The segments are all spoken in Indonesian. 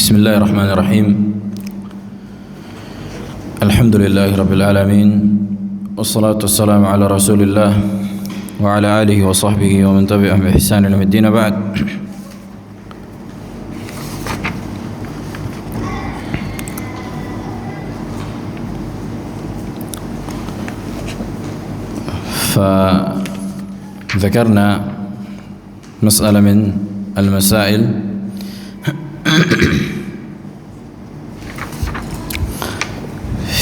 بسم الله الرحمن الرحيم. الحمد لله رب العالمين، والصلاة والسلام على رسول الله وعلى آله وصحبه ومن تبعهم بإحسان إلى الدين. بعد، فذكرنا مسألة من المسائل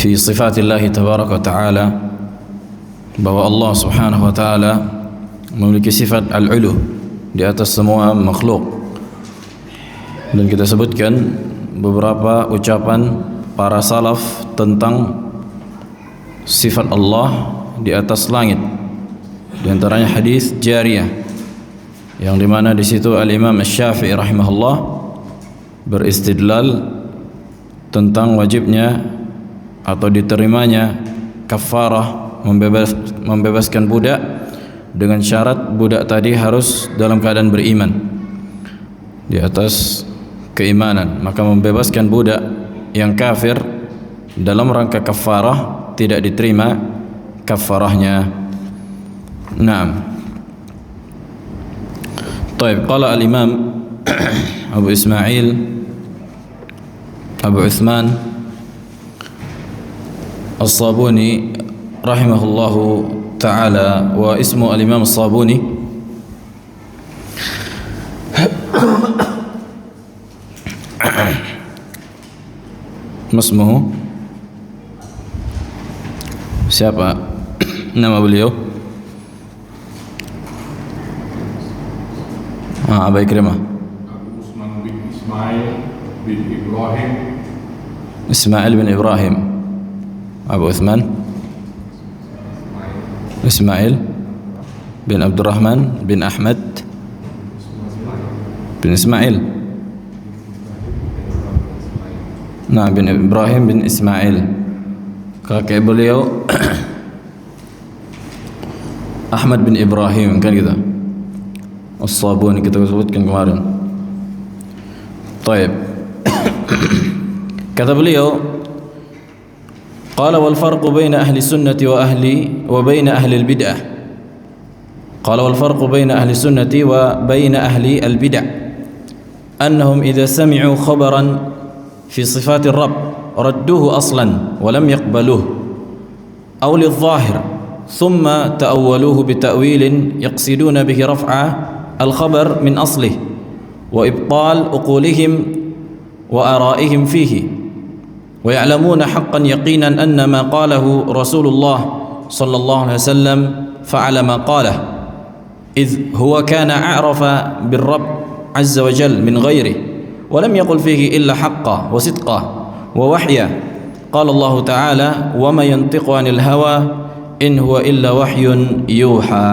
في صفات الله تبارك وتعالى, bahwa Allah subhanahu wa ta'ala memiliki sifat al-ulu di atas semua makhluk, dan kita sebutkan beberapa ucapan para salaf tentang sifat Allah di atas langit, di antaranya hadis jariyah, yang dimana di situ al-Imam Asy-Syafi'i rahimahullah beristidlal tentang wajibnya atau diterimanya kafarah membebaskan budak, dengan syarat budak tadi harus dalam keadaan beriman, di atas keimanan. Maka membebaskan budak yang kafir dalam rangka kafarah tidak diterima kafarahnya. Naam. Taib, qala al-Imam Abu Uthman As-Sabuni rahimahullahu ta'ala, wa ismu al-Imam As-Sabuni masmuhu, siapa nama beliau? Abu Ikrimah Ismail bin Ibrahim. Abu Uthman Ismail bin Abdurrahman bin Ahmad bin Ismail, nah, bin Ibrahim bin Ismail. Kakek beliau Ahmad bin Ibrahim, kan gitu. As-Sabuni kita sebutkan kemarin. Taib. Kata beliau, قال والفرق بين أهل السنة وبين أهل البدعة. قال والفرق بين أهل السنة وبين أهل البدع أنهم إذا سمعوا خبرا في صفات الرب ردوه أصلا ولم يقبلوه أو للظاهر ثم تأولوه بتأويل يقصدون به رفع الخبر من أصله وإبطال عقولهم وآرائهم فيه, ويعلمون حقا يقينا أن ما قاله رسول الله صلى الله عليه وسلم فعل ما قاله, إذ هو كان أعرف بالرب عز وجل من غيره ولم يقل فيه إلا حقا وصدقا ووحيا. قال الله تعالى وما ينطق عن الهوى إن هو إلا وحي يوحى.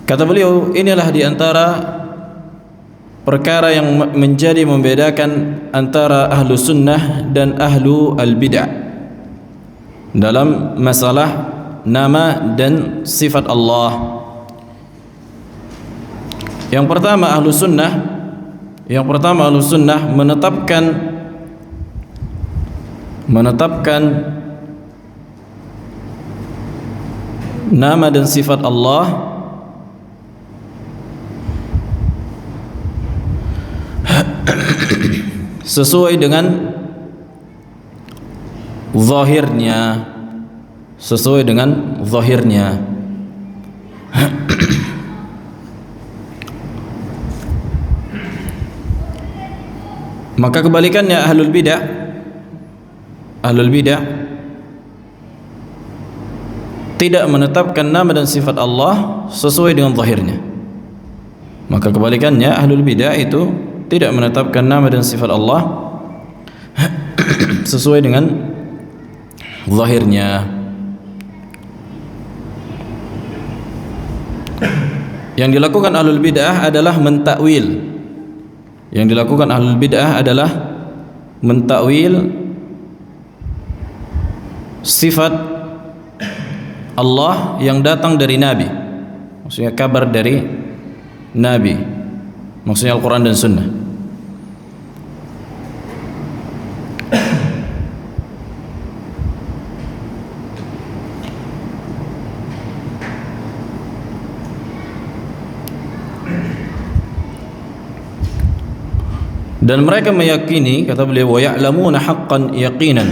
Kata beliau, inilah di antara perkara yang menjadi membedakan antara ahlu sunnah dan ahlu al-bid'ah dalam masalah nama dan sifat Allah. Yang pertama ahlu sunnah menetapkan nama dan sifat Allah sesuai dengan zahirnya, maka kebalikannya ahlul bidah tidak menetapkan nama dan sifat Allah sesuai dengan zahirnya. Maka kebalikannya ahlul bidah itu tidak menetapkan nama dan sifat Allah sesuai dengan zahirnya. Yang dilakukan ahlul bid'ah adalah mentakwil sifat Allah yang datang dari Nabi, maksudnya kabar dari Nabi, maksudnya Al-Quran dan Sunnah. Dan mereka meyakini, kata beliau, wa ya'lamuna haqqan yaqinan.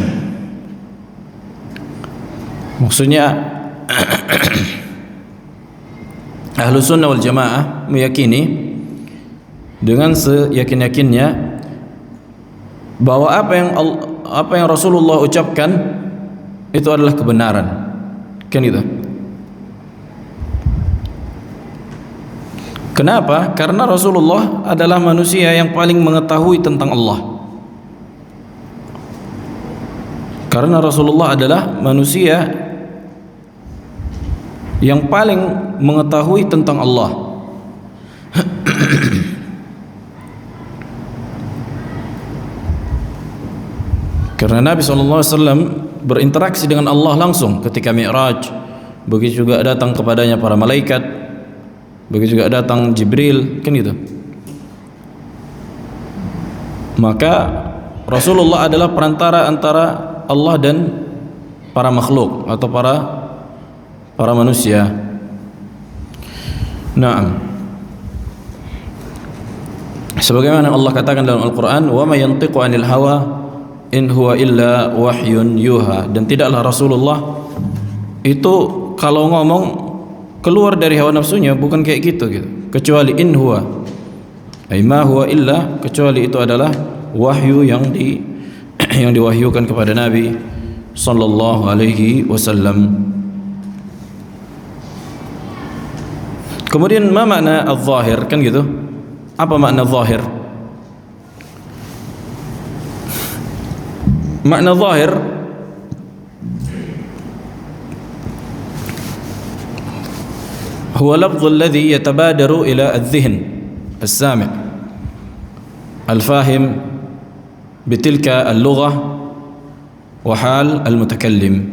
Maksudnya Ahlus Sunnah wal Jamaah meyakini dengan seyakin-yakinnya bahwa apa yang Rasulullah ucapkan itu adalah kebenaran. Kan itu. Kenapa? Karena Rasulullah adalah manusia yang paling mengetahui tentang Allah. Karena Rasulullah adalah manusia yang paling mengetahui tentang Allah. Karena Nabi SAW berinteraksi dengan Allah langsung ketika Mi'raj. Begitu juga datang kepadanya para malaikat, begitu juga datang Jibril, kan gitu. Maka Rasulullah adalah perantara antara Allah dan para makhluk atau para manusia. Naam. Sebagaimana Allah katakan dalam Al-Qur'an, "Wa ma yantiqu 'anil hawa in huwa illa wahyun yuha." Dan tidaklah Rasulullah itu kalau ngomong keluar dari hawa nafsunya, bukan kayak gitu, kecuali in huwa, ay ma huwa illa, kecuali itu adalah wahyu yang diwahyukan kepada Nabi sallallahu alaihi wasallam. Kemudian ma makna al-zahir, kan gitu. Apa makna zahir? Makna zahir huwa lafdh alladhi yatabadaru ila adh-dhihn as-sami' al-fahim bitilka al-lughah wa hal al-mutakallim.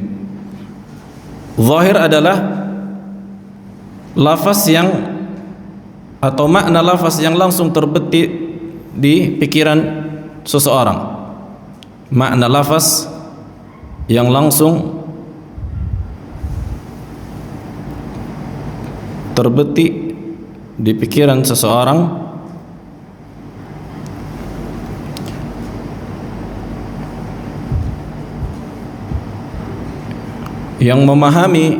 Zahir adalah lafaz yang atau makna lafaz yang langsung terbetik di pikiran seseorang. Makna lafaz yang langsung terbetik di pikiran seseorang yang memahami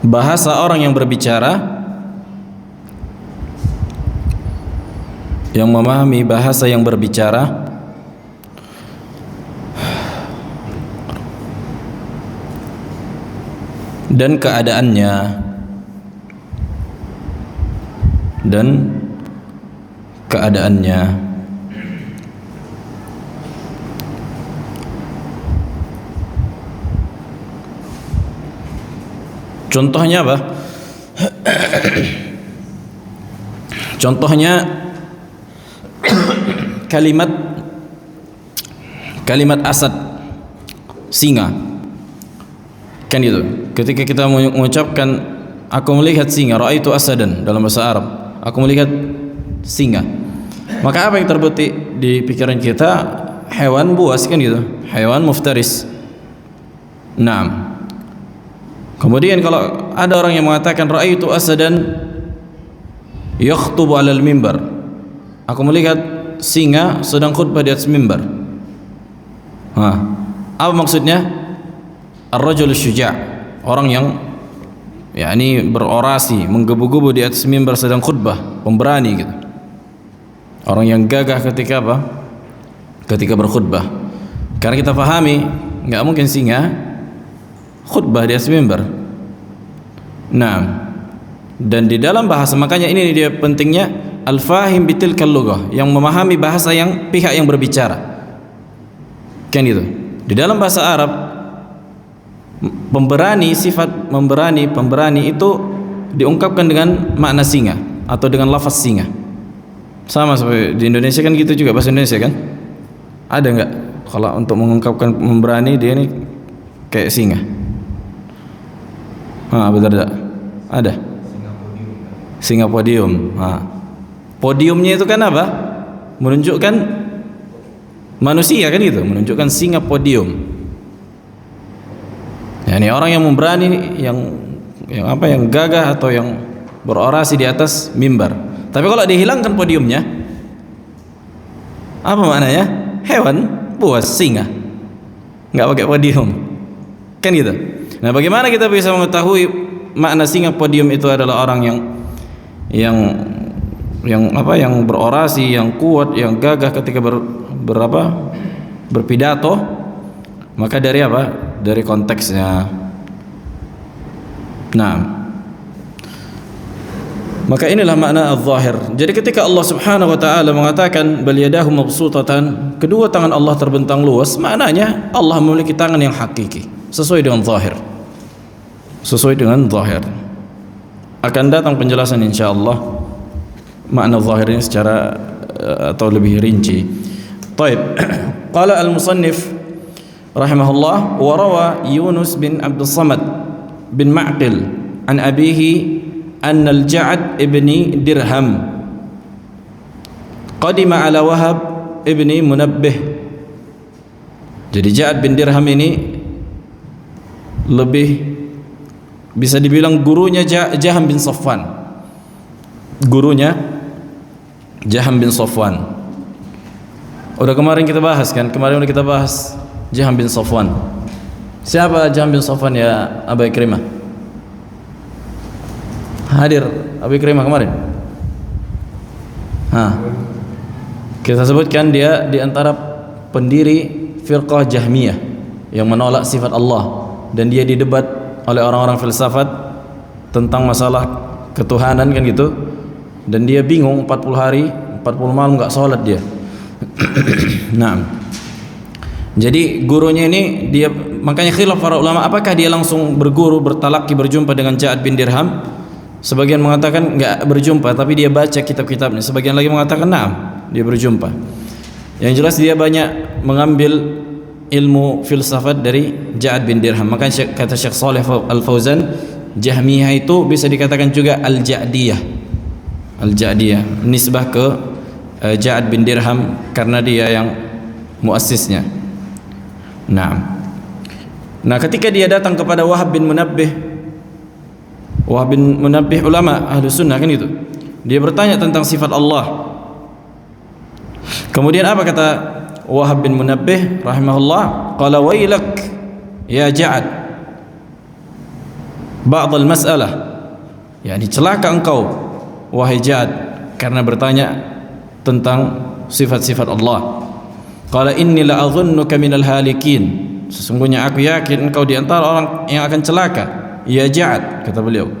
bahasa orang yang berbicara, dan keadaannya. Contohnya apa? Contohnya kalimat asad, singa, kan itu. Ketika kita mengucapkan aku melihat singa, ra'aitu asadan dalam bahasa Arab, aku melihat singa, maka apa yang terbetik di pikiran kita? Hewan buas, kan gitu, hewan muftaris. Naam. Kemudian kalau ada orang yang mengatakan ra'aitu asadan yakhtubu 'alal mimbar, aku melihat singa sedang khutbah di atas mimbar. Apa maksudnya? Ar-rajul syuja', orang yang berorasi, menggebu-gebu di atas mimbar sedang khutbah, pemberani gitu. Orang yang gagah ketika apa? Ketika berkhutbah. Karena kita pahami enggak mungkin singa khutbah di atas mimbar. Nah, dan di dalam bahasa, makanya ini dia pentingnya al-fahim bitilkal lughah, yang memahami bahasa yang pihak yang berbicara. Kan itu. Di dalam bahasa Arab, pemberani, sifat pemberani itu diungkapkan dengan makna singa atau dengan lafaz singa. Sama seperti di Indonesia kan gitu juga, bahasa Indonesia kan? Ada enggak kalau untuk mengungkapkan pemberani dia ini kayak singa? Betul tak? Ada. Singa podium. Podiumnya itu kan apa? Menunjukkan manusia, kan itu, menunjukkan singa podium. Ini orang yang memberani, yang gagah atau yang berorasi di atas mimbar. Tapi kalau dihilangkan podiumnya, Apa maknanya? Hewan buas, singa. Nggak pakai podium. Kan gitu. Nah, bagaimana kita bisa mengetahui makna singa podium itu adalah orang yang berorasi, yang kuat, yang gagah ketika berpidato? Maka dari apa? Dari konteksnya. Nah, maka inilah makna al-zahir. Jadi ketika Allah Subhanahu wa taala mengatakan bal yadahu mabsutatan, kedua tangan Allah terbentang luas, maknanya Allah memiliki tangan yang hakiki, sesuai dengan zahir. Sesuai dengan zahir. Akan datang penjelasan insyaallah makna zahir ini secara atau lebih rinci. Baik. Qala al-musannif rahimahullah wa rawa Yunus bin Abdul Samad bin Ma'qil an abihi أن الجعد ابن درهم قدم على وهب ابن منبه. Jadi Ja'ad bin Dirham ini lebih bisa dibilang gurunya Jaham bin Safwan. Gurunya Jaham bin Safwan. Udah kemarin kita bahas kan? Kemarin udah kita bahas Jaham bin Safwan. Siapa Jaham bin Safwan ya Abu Ikrimah? Hadir Abu Ikrimah kemarin. Kita sebutkan dia di antara pendiri firqah Jahmiyah yang menolak sifat Allah, dan dia didebat oleh orang-orang filsafat tentang masalah ketuhanan kan gitu, dan dia bingung 40 hari 40 malam enggak sholat dia. Nah, jadi gurunya ini dia, makanya khilaf para ulama apakah dia langsung berguru, bertalaki, berjumpa dengan Ja'ad bin Dirham. Sebagian mengatakan enggak berjumpa, tapi dia baca kitab-kitabnya. Sebagian lagi mengatakan na'am, dia berjumpa. Yang jelas dia banyak mengambil ilmu filsafat dari Ja'ad bin Dirham. Makanya kata Syekh Shalih Al-Fauzan, Jahmiyah itu bisa dikatakan juga Al-Ja'diyah. Al-Ja'diyah nisbah ke Ja'ad bin Dirham karena dia yang muassisnya. Nah, ketika dia datang kepada Wahab bin Munabbih, Wahab bin Munabbih ulama ahlu sunnah kan itu, dia bertanya tentang sifat Allah. Kemudian apa kata Wahab bin Munabbih rahimahullah? Qala wailak ya Ja'ad ba'd al-mas'alah, yani celaka engkau wahai Ja'ad karena bertanya tentang sifat-sifat Allah. Qala inni la adhunnuka minal halikin, sesungguhnya aku yakin engkau di antara orang yang akan celaka. Ya Ja'ad, kata beliau,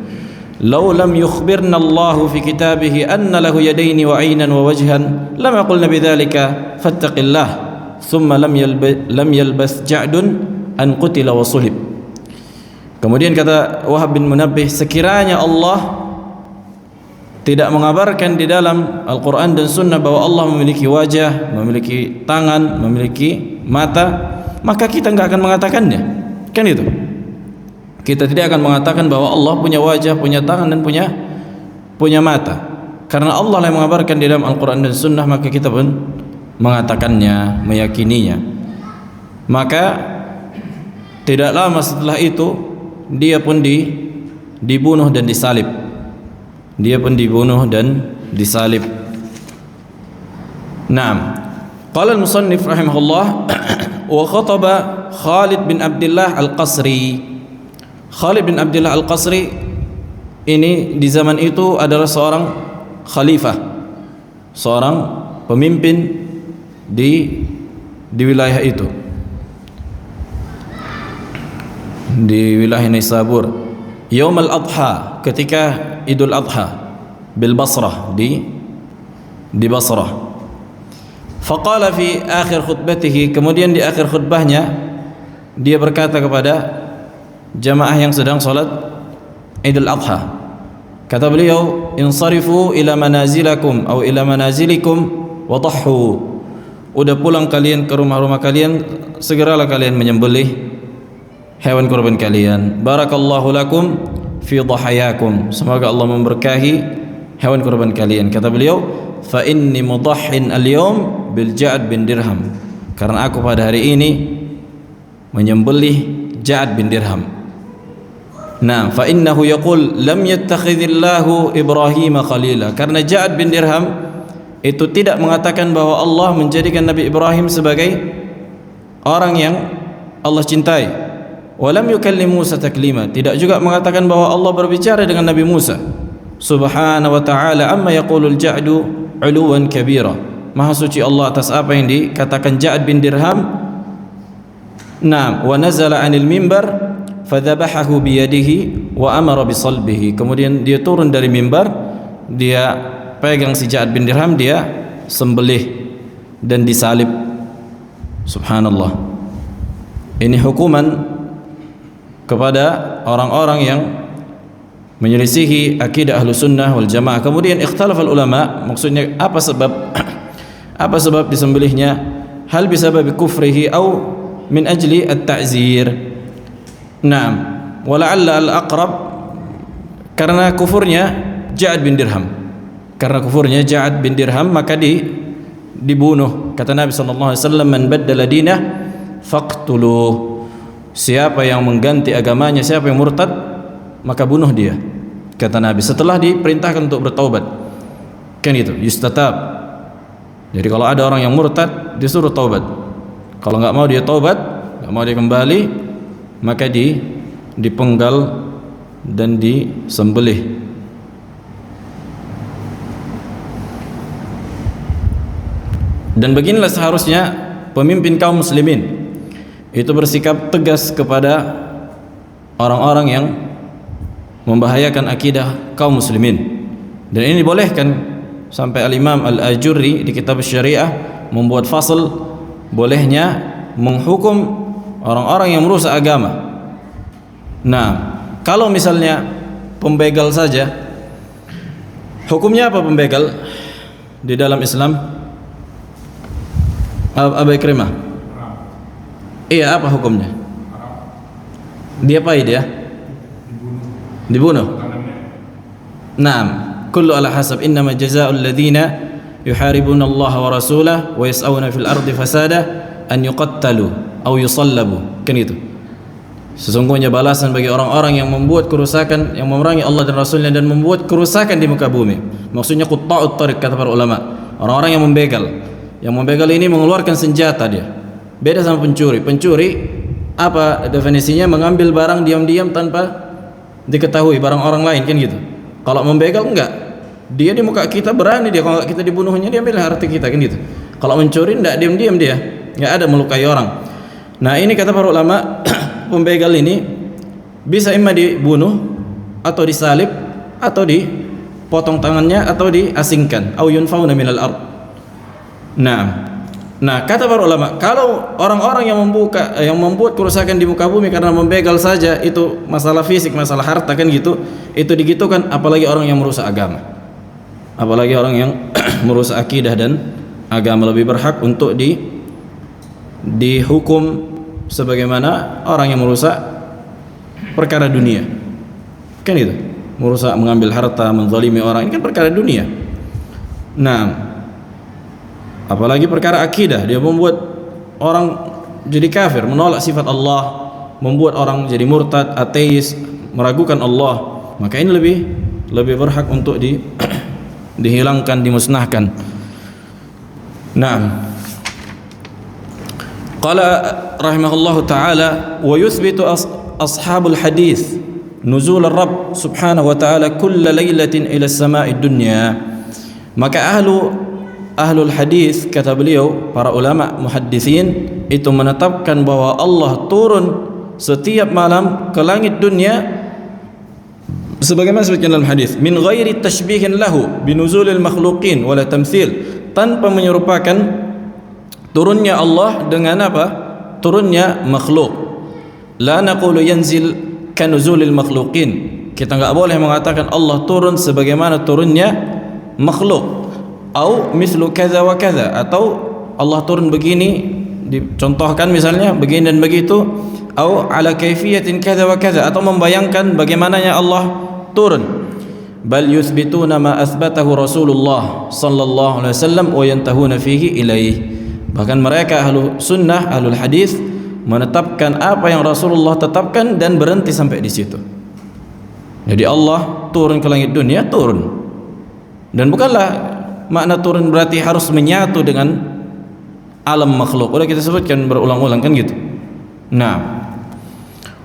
"Lau lam yukhbirna Allah fi kitabih anna lahu yadaini wa 'aynan wa wajhan, lama qulna bidzalika fattaqillah." Thumma lam yalbas Ja'dun an qutila wa sulib. Kemudian kata Wahab bin Munabbih, sekiranya Allah tidak mengabarkan di dalam Al-Quran dan Sunnah bahwa Allah memiliki wajah, memiliki tangan, memiliki mata, maka kita enggak akan mengatakannya. Kan itu? Kita tidak akan mengatakan bahwa Allah punya wajah, punya tangan, dan punya mata. Karena Allah yang mengabarkan di dalam Al-Quran dan Sunnah, maka kita pun mengatakannya, meyakininya. Maka tidak lama setelah itu dia pun dibunuh dan disalib. Dia pun dibunuh dan disalib. Naam. Qala al-musannif rahimahullah wa khataba Khalid bin Abdullah Al-Qasri. Khalid bin Abdullah Al-Qasri ini di zaman itu adalah seorang khalifah, seorang pemimpin di wilayah itu, di wilayah Nisabur. Yaum al-Adha, ketika Idul Adha, bil Basrah, di Basrah. Faqala fi akhir khutbatihi, kemudian di akhir khutbahnya dia berkata kepada jamaah yang sedang salat Idul Adha, kata beliau, insarifu ila manazilakum atau ila manazilikum wa dhahhu. Udah pulang kalian ke rumah-rumah kalian, segeralah kalian menyembelih hewan kurban kalian. Barakallahu lakum fi dhahayakum, semoga Allah memberkahi hewan kurban kalian. Kata beliau, fa inni mudahhin al-yawm bil Ja'ad bin Dirham, karena aku pada hari ini menyembelih Ja'ad bin Dirham. Nah, fa innahu yaqul lam yattakhidhillahu Ibrahim khalila, karena Ja'ad bin Dirham itu tidak mengatakan bahwa Allah menjadikan Nabi Ibrahim sebagai orang yang Allah cintai. Walam yukallim Musa taklima, tidak juga mengatakan bahwa Allah berbicara dengan Nabi Musa. Subhanahu wa ta'ala amma yaqulul ja'du 'uluwan kabira. Maha suci Allah atas apa yang dikatakan Ja'ad bin Dirham. Naam, wa nazala 'anil mimbar fadhabahahu biyadihi wa amara bisalbihi. Kemudian dia turun dari mimbar, dia pegang si Ja'ad bin Dirham, dia sembelih dan disalib. Subhanallah. Ini hukuman kepada orang-orang yang menyelisihi akidah Ahlus Sunnah wal Jamaah. Kemudian ikhtalafal ulama, maksudnya apa sebab disembelihnya? Hal bisabab kufrihi au min ajli at-ta'zir. Naam, wala'alla al-aqrab karena kufurnya Ja'ad bin Dirham. Karena kufurnya Ja'ad bin Dirham maka dibunuh. Kata Nabi sallallahu alaihi wasallam, "Man baddala dinah faqtuluh." Siapa yang mengganti agamanya, siapa yang murtad, maka bunuh dia. Kata Nabi setelah diperintahkan untuk bertaubat. Kan itu, yustatab. Jadi kalau ada orang yang murtad, disuruh taubat. Kalau enggak mau dia taubat, enggak mau dia kembali, maka dipenggal dan disembelih. Dan beginilah seharusnya pemimpin kaum muslimin itu bersikap tegas kepada orang-orang yang membahayakan akidah kaum muslimin. Dan ini dibolehkan, sampai Al-Imam Al-Ajurri di kitab Syariah membuat fasal bolehnya menghukum orang-orang yang merusak agama. Nah, kalau misalnya pembegal saja, hukumnya apa pembegal di dalam Islam? Abai Krimah. Iya, apa hukumnya? Dia apa dia? Dibunuh. Naam, kullu ala hasab, innama jazaa'ul ladzina yuharibuna Allah wa rasulahu wa yas'auna fil ardi fasada an yuqattalu aw yusallabu. Kan itu. Sesungguhnya balasan bagi orang-orang yang membuat kerusakan, yang memerangi Allah dan Rasulnya dan membuat kerusakan di muka bumi. Maksudnya qutta'ut tariq, kata para ulama. Orang-orang yang membegal. Yang membegal ini mengeluarkan senjata dia. Beda sama pencuri. Pencuri apa definisinya? Mengambil barang diam-diam tanpa diketahui barang orang lain, kan gitu. Kalau membegal enggak. Dia di muka kita berani dia, kalau kita dibunuhnya dia ambil harta kita, kan gitu. Kalau mencuri enggak, diam-diam dia. Enggak ada melukai orang. Nah, ini kata para ulama, pembegal ini bisa imma dibunuh atau disalib atau dipotong tangannya atau diasingkan, au yunfauna minal ard. Nah, kata para ulama, kalau orang-orang yang membuat kerusakan di muka bumi karena membegal saja, itu masalah fisik, masalah harta, kan gitu, itu digitukan, apalagi orang yang merusak agama, apalagi orang yang merusak akidah dan agama, lebih berhak untuk dihukum sebagaimana orang yang merusak perkara dunia, kan itu, merusak, mengambil harta, menzalimi orang, ini kan perkara dunia. Nah, apalagi perkara akidah, dia membuat orang jadi kafir, menolak sifat Allah, membuat orang jadi murtad, ateis, meragukan Allah, maka ini lebih berhak untuk dihilangkan, dimusnahkan. Nah, qala rahimahullahu taala wa yuthbitu ashabul hadis nuzul ar-rabb subhanahu wa ta'ala kulla lailatin ila as-sama'i dunya. Maka ahlul hadis, kata beliau, para ulama muhaddisin, itu menetapkan bahwa Allah turun setiap malam ke langit dunia sebagaimana disebutkan dalam hadis, min ghairi tashbihin lahu binuzulil makhluqin wala tamthil, tanpa menyerupakan turunnya Allah dengan apa? Turunnya makhluk. La naqulu yanzil kanuzulil makhluqin. Kita enggak boleh mengatakan Allah turun sebagaimana turunnya makhluk. Au mislu kaza wa kaza, atau Allah turun begini, dicontohkan misalnya begini dan begitu, au ala kaifiyatin kaza wa kaza, atau membayangkan bagaimananya Allah turun. Bal yuthbituna ma athbatahu Rasulullah sallallahu alaihi wasallam wa yantahuna fihi ilaih. Bahkan mereka ahlu sunnah, ahlul hadis, menetapkan apa yang Rasulullah tetapkan dan berhenti sampai di situ. Jadi Allah turun ke langit dunia, turun. Dan bukanlah makna turun berarti harus menyatu dengan alam makhluk. Udah kita sebutkan berulang-ulang kan gitu. Nah,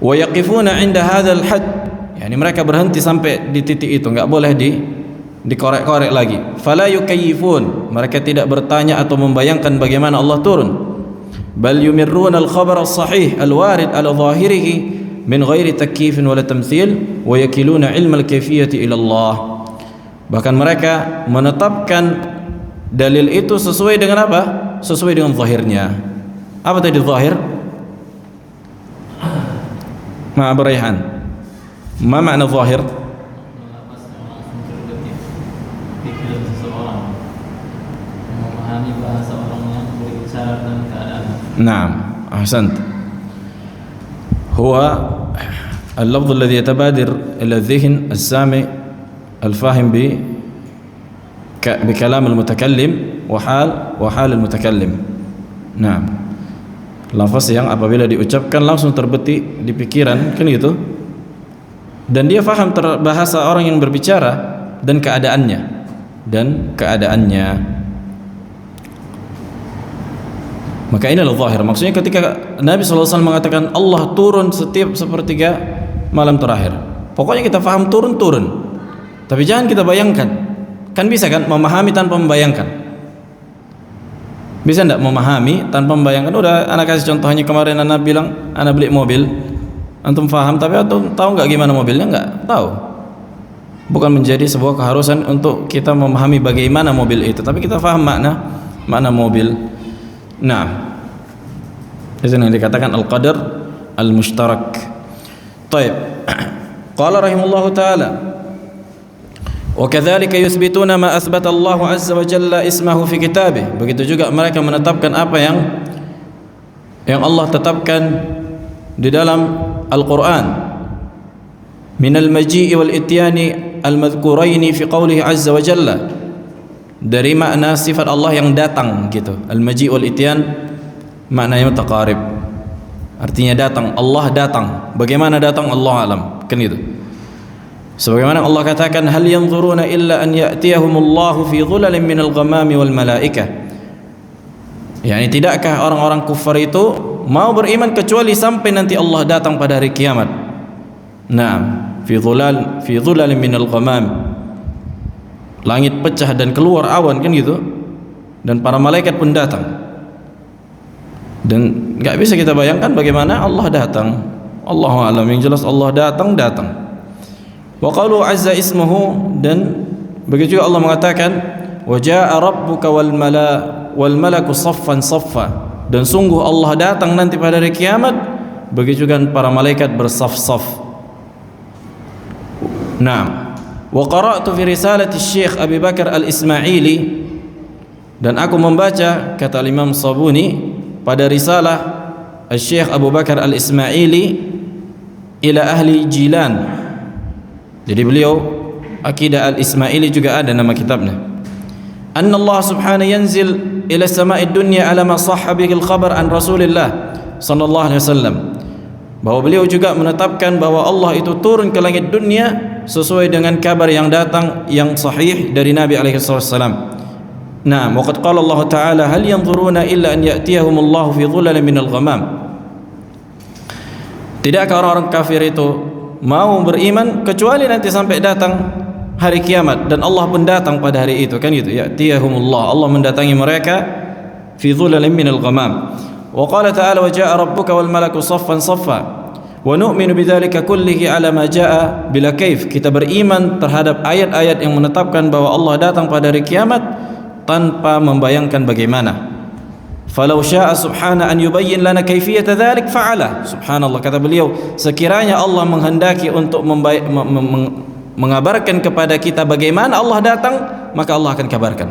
wa yaqifuna 'inda hadzal hadd, yani mereka berhenti sampai di titik itu, enggak boleh dikorek-korek lagi. Fala yukayyifun, mereka tidak bertanya atau membayangkan bagaimana Allah turun. Bal yumirruna al-khabar as-sahih al-warid ala zahirihi min ghairi takyifin wala tamthil wa yakiluna 'ilma al-kayfiyyati ila Allah. Bahkan mereka menetapkan dalil itu sesuai dengan apa? Sesuai dengan zahirnya. Apa tadi zahir? Ma Raihan, ma makna zahir? Memahami bahasa orang yang berbicara dan keadaan. نعم أحسنت. هو اللفظ الذي يتبادر إلى الذهن السامع الفاهم بكلام المتكلم وحال المتكلم. نعم, lafaz yang apabila diucapkan langsung terbetik di pikiran, kan gitu, dan dia faham bahasa orang yang berbicara dan keadaannya. Maka inilah zahir. Maksudnya ketika Nabi SAW mengatakan Allah turun setiap sepertiga malam terakhir, pokoknya kita faham turun, tapi jangan kita bayangkan. Kan bisa kan memahami tanpa membayangkan? Bisa enggak memahami tanpa membayangkan? Udah, anak kasih contohnya kemarin, anak bilang anak beli mobil, antum faham tapi antum tahu enggak gimana mobilnya? Enggak tahu. Bukan menjadi sebuah keharusan untuk kita memahami bagaimana mobil itu, tapi kita faham makna mobil. Nah, itu yang dikatakan al-qadar al-mushtarak. Taib. Qala rahimahullahu ta'ala, wa kadzalika yuthbituna ma athbata Allah azza wa jalla ismahu fi kitabih. Begitu juga mereka menetapkan apa yang Allah tetapkan di dalam Al-Qur'an min al-maji'i wal ityani al-madhkuraini fi qawlihi azza wa jalla, dari makna sifat Allah yang datang gitu. Al-maji' wal ityan maknanya mutaqarib, artinya datang. Allah datang. Bagaimana datang? Allah alam, kan gitu. Sebagaimana Allah katakan, hal yanzuruna illa an ya'tiyahumullahu fi dhulalin minal ghamami wal malaikah. Yani tidakkah orang-orang kufar itu mau beriman kecuali sampai nanti Allah datang pada hari kiamat. Naam, fi dhulalin minal ghamam, langit pecah dan keluar awan, kan gitu, dan para malaikat pun datang. Dan nggak bisa kita bayangkan bagaimana Allah datang. Allahu a'lam, yang jelas Allah datang. Wa qalu azza ismuhu, dan begitu juga Allah mengatakan wa jaa rabbuka wal malaku saffan saffa, dan sungguh Allah datang nanti pada hari kiamat, begitu juga para malaikat bersaf-saf. Naam. Wa qara'tu fi risalati Syekh Abi Bakar Al-Ismaili, dan aku membaca, kata Imam Sabuni, pada risalah Syekh Abu Bakar Al-Ismaili ila ahli Jilan. Jadi beliau akidah Al-Ismaili juga ada nama kitabnya. Anna Allah subhanahu yanzil ila sama'id dunya ala ma sahha bihi al-khabar an Rasulillah sallallahu alaihi wasallam. Bahwa beliau juga menetapkan bahwa Allah itu turun ke langit dunia sesuai dengan kabar yang datang yang sahih dari Nabi alaihi wasallam. Nah, waqad qala Allah Ta'ala, hal yanzuruna illa an ya'tiyahumullahu fi dhulalin minal ghamam. Tidakkah orang-orang kafir itu mau beriman kecuali nanti sampai datang hari kiamat, dan Allah pun datang pada hari itu, kan gitu. Ya'tiyahumullah, Allah mendatangi mereka fi dhulalin minal ghamam. Wa qala ta'ala wa ja'a rabbuka wal malaku saffan saffa wa nu'minu bidzalika kullihi ala ma jaa bila kaif. Kita beriman terhadap ayat-ayat yang menetapkan bahwa Allah datang pada hari kiamat tanpa membayangkan bagaimana. Falau syaa subhana an yubayyin lana kaifiyata dzalik fa'ala. Subhanallah, kata beliau, sekiranya Allah menghendaki untuk mengabarkan kepada kita bagaimana Allah datang, maka Allah akan kabarkan.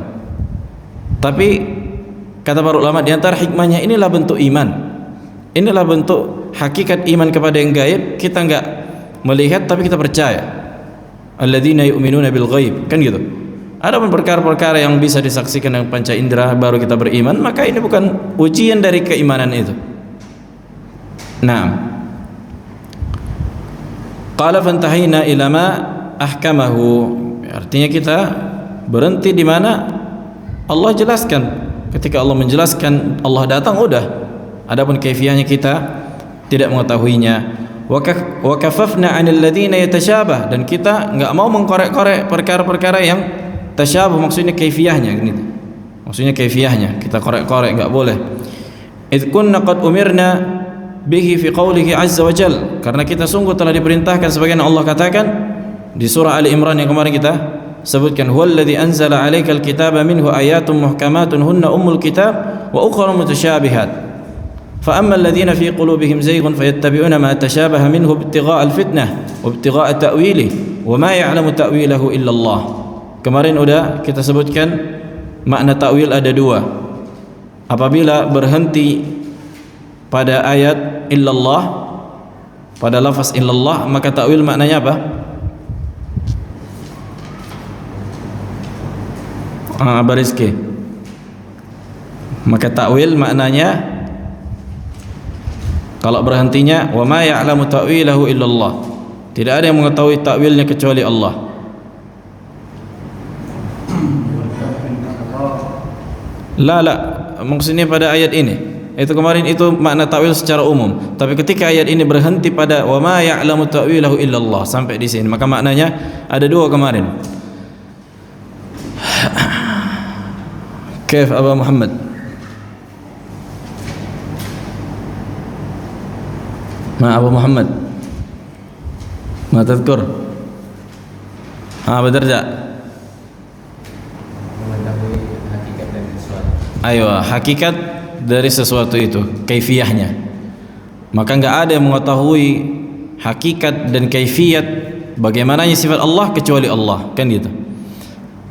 Tapi kata para ulama, di antara hikmahnya, inilah bentuk iman, inilah bentuk hakikat iman kepada yang gaib. Kita enggak melihat tapi kita percaya. Alladzina yu'minuna bil ghaib, kan gitu. Ada pun perkara-perkara yang bisa disaksikan dengan panca indera baru kita beriman, maka ini bukan ujian dari keimanan itu. Naam. Qala fantahina ila ma ahkamahu, artinya kita berhenti di mana Allah jelaskan. Ketika Allah menjelaskan, Allah datang, udah. Adapun kaifiyahnya kita tidak mengetahuinya. Wa kafafna 'anil ladzina yatashabah, dan kita enggak mau mengkorek-korek perkara-perkara yang tasyabah, maksudnya kaifiyahnya gitu. Maksudnya kaifiyahnya kita korek-korek, enggak boleh. Idz kunna qad umirna bihi fi qoulihi 'azza wa jalla, karena kita sungguh telah diperintahkan sebagaimana Allah katakan di surah Ali Imran yang kemarin kita sebutkan, huwallazi anzala 'alaikal kitaba minhu ayatun muhkamatun hunna ummul kitab wa ukhra mutasyabihat. فأما الذين في قلوبهم زيغ فيتبعون ما تشابه منه ابتغاء الفتنة وابتغاء تأويله وما يعلم تأويله إلا الله. Kemarin udah kita sebutkan makna ta'wil ada dua. Apabila berhenti pada ayat illallah, pada lafaz illallah, maka ta'wil maknanya apa? Barizki. Maka ta'wil maknanya, kalau berhentinya, wa ma ya'lamu ta'wilahu illallah, tidak ada yang mengetahui ta'wilnya kecuali Allah. La, maksudnya pada ayat ini. Itu kemarin itu makna ta'wil secara umum. Tapi ketika ayat ini berhenti pada wa ma ya'lamu ta'wilahu illallah sampai di sini, maka maknanya ada dua kemarin. Kaif Abu Muhammad? Abu Muhammad ma tadhkur Badarja mengetahui hakikat dari sesuatu. Ayo, hakikat dari sesuatu itu, kaifiyahnya. Maka enggak ada yang mengetahui hakikat dan kaifiyat bagaimananya sifat Allah kecuali Allah, kan gitu.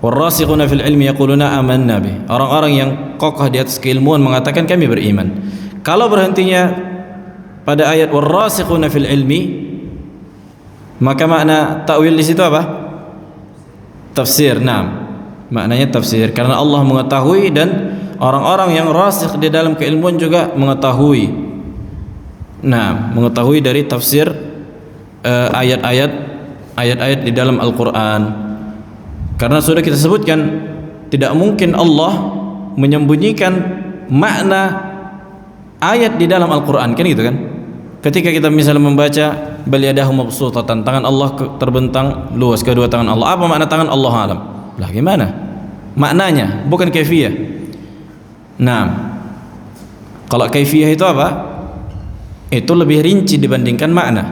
Warasikhuna fil ilmi yaquluna amanna bih. Orang-orang yang kokoh di atas keilmuan mengatakan kami beriman. Kalau berhentinya pada ayat warasikhuna fil ilmi, maka makna ta'wil di situ apa? Tafsir. Naam. Maknanya tafsir, karena Allah mengetahui dan orang-orang yang rasikh di dalam keilmuan juga mengetahui. Nah, mengetahui dari tafsir ayat-ayat di dalam Al-Qur'an. Karena sudah kita sebutkan, tidak mungkin Allah menyembunyikan makna ayat di dalam Al-Qur'an, kan gitu kan? Ketika kita misalnya membaca bal yadahu mabsutatan, tangan Allah terbentang luas, kedua tangan Allah. Apa makna tangan Allah alam? Lah gimana? Maknanya, bukan kaifiyah. Nah, kalau kaifiyah itu apa? Itu lebih rinci dibandingkan makna.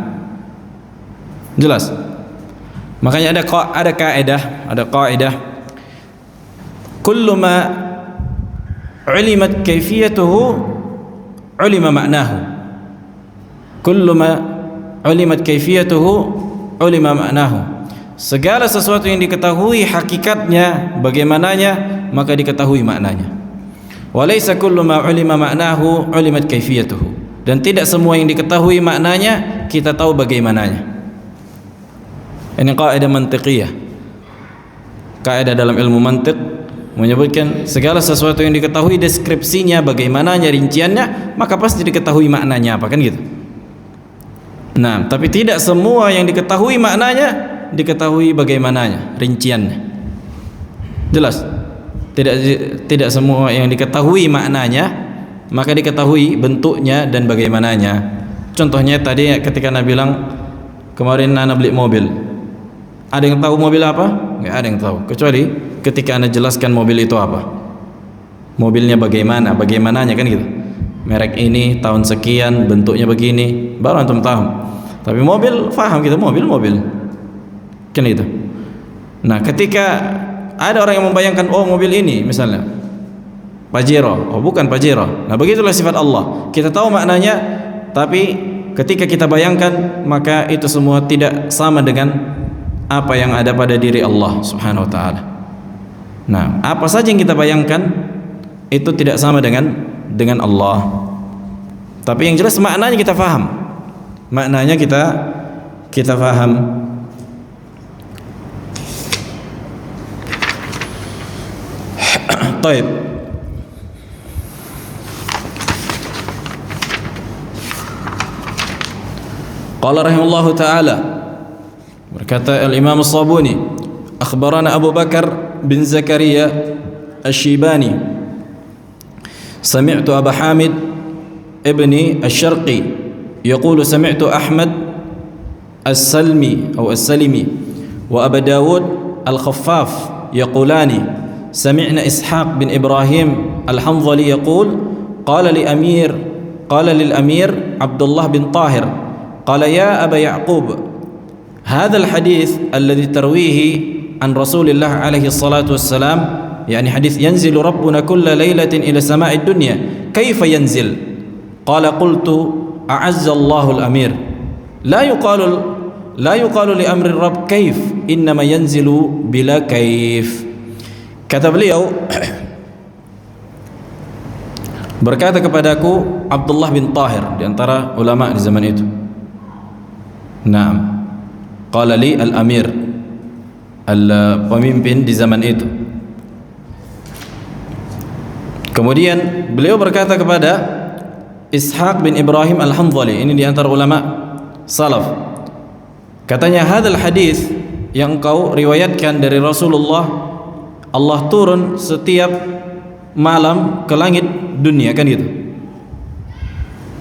Jelas? Makanya ada kaidah. Kullu ma ulimat kaifiyatuhu ulima ma'nahu. Kullu ma ulimat kaifiyatuhu ulima ma'nahu. Segala sesuatu yang diketahui hakikatnya bagaimananya, maka diketahui maknanya. Wa laisa kullu ma ulima ma'nahu ulimat kaifiyatuhu. Dan tidak semua yang diketahui maknanya kita tahu bagaimananya. Ini kaidah mantiqiyah. Kaidah dalam ilmu mantiq menyebutkan segala sesuatu yang diketahui deskripsinya, bagaimananya, rinciannya, maka pasti diketahui maknanya apa, kan gitu. Nah, tapi tidak semua yang diketahui maknanya diketahui bagaimananya, rinciannya. Jelas? Tidak semua yang diketahui maknanya maka diketahui bentuknya dan bagaimananya. Contohnya tadi ketika Anda bilang kemarin Anda beli mobil, ada yang tahu mobil apa? Nggak ada yang tahu, kecuali ketika Anda jelaskan mobil itu apa, mobilnya bagaimananya, kan gitu. Merek ini, tahun sekian, bentuknya begini, baru antum tahu. Tapi mobil paham kita, mobil kan itu. Nah, ketika ada orang yang membayangkan, oh mobil ini misalnya Pajero, oh bukan Pajero. Nah, begitulah sifat Allah. Kita tahu maknanya, tapi ketika kita bayangkan, maka itu semua tidak sama dengan apa yang ada pada diri Allah Subhanahu wa taala. Nah, apa saja yang kita bayangkan itu tidak sama dengan Allah. Tapi yang jelas maknanya kita faham. Maknanya kita faham. Taib. Qala rahimahullahu ta'ala, berkata Al-Imam As-Sabuni, akhbarana Abu Bakar bin Zakaria الشيباني سمعت أبا حامد ابن الشرقي يقول سمعت أحمد السلمي وأبا داود الخفاف يقولان سمعنا إسحاق بن إبراهيم الحنظلي يقول قال للأمير عبد الله بن طاهر قال يا أبا يعقوب هذا الحديث الذي ترويه عن رسول الله عليه الصلاة والسلام يعني حديث ينزل ربنا كل ليلة إلى سماء الدنيا كيف ينزل؟ قال قلت أعز الله الأمير لا يقال لأمر الرب كيف إنما ينزل بلا كيف. Kata beliau, berkata kepadaku Abdullah bin Tahir di antara ulama di zaman itu. Naam. Qala li al-amir, pemimpin di zaman itu. Kemudian beliau berkata kepada Ishaq bin Ibrahim al-Hanzali, ini di antara ulama salaf. Katanya, hadzal hadis yang kau riwayatkan dari Rasulullah, Allah turun setiap malam ke langit dunia, kan gitu.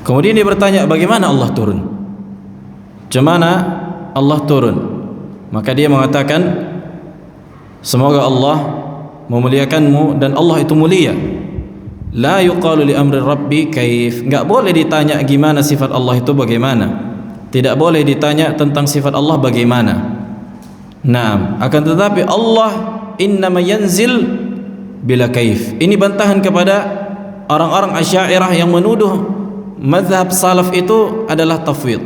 Kemudian dia bertanya, bagaimana Allah turun? Cemana Allah turun? Maka dia mengatakan, semoga Allah memuliakanmu dan Allah itu mulia. La yuqalu li amri rabbi kaif. Enggak boleh ditanya gimana sifat Allah itu bagaimana. Tidak boleh ditanya tentang sifat Allah bagaimana. Naam, akan tetapi Allah innama yanzil bila kaif. Ini bantahan kepada orang-orang Asy'ariyah yang menuduh mazhab salaf itu adalah tafwid.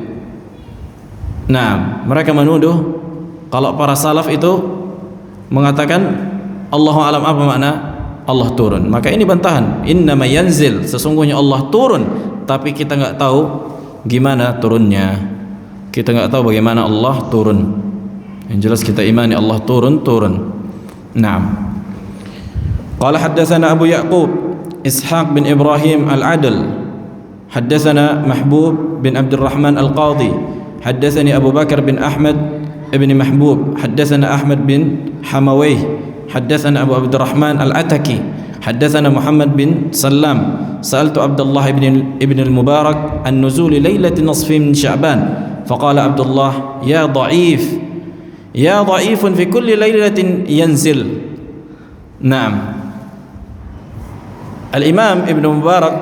Nah, mereka menuduh kalau para salaf itu mengatakan Allahu a'lam apa makna Allah turun. Maka ini bantahan, innama yanzil, sesungguhnya Allah turun, tapi kita enggak tahu gimana turunnya. Kita enggak tahu bagaimana Allah turun. Yang jelas kita imani Allah turun. Naam. Qala haddatsana Abu Ya'qub Ishaq bin Ibrahim al-Adl, haddatsana Mahbub bin Abdurrahman al-Qadhi, haddatsani Abu Bakar bin Ahmad ibn Mahbub, haddatsana Ahmad bin Hamawayh, haddatsana Abu Abdurrahman al-Ataki, haddatsana Muhammad bin Sallam, sa'altu Abdullah ibn al-Mubarak an nuzul lailati nisfi min Sya'ban, faqala Abdullah ya dha'ifun fi kulli lailatin yanzil. Naam. Al-Imam Ibn Mubarak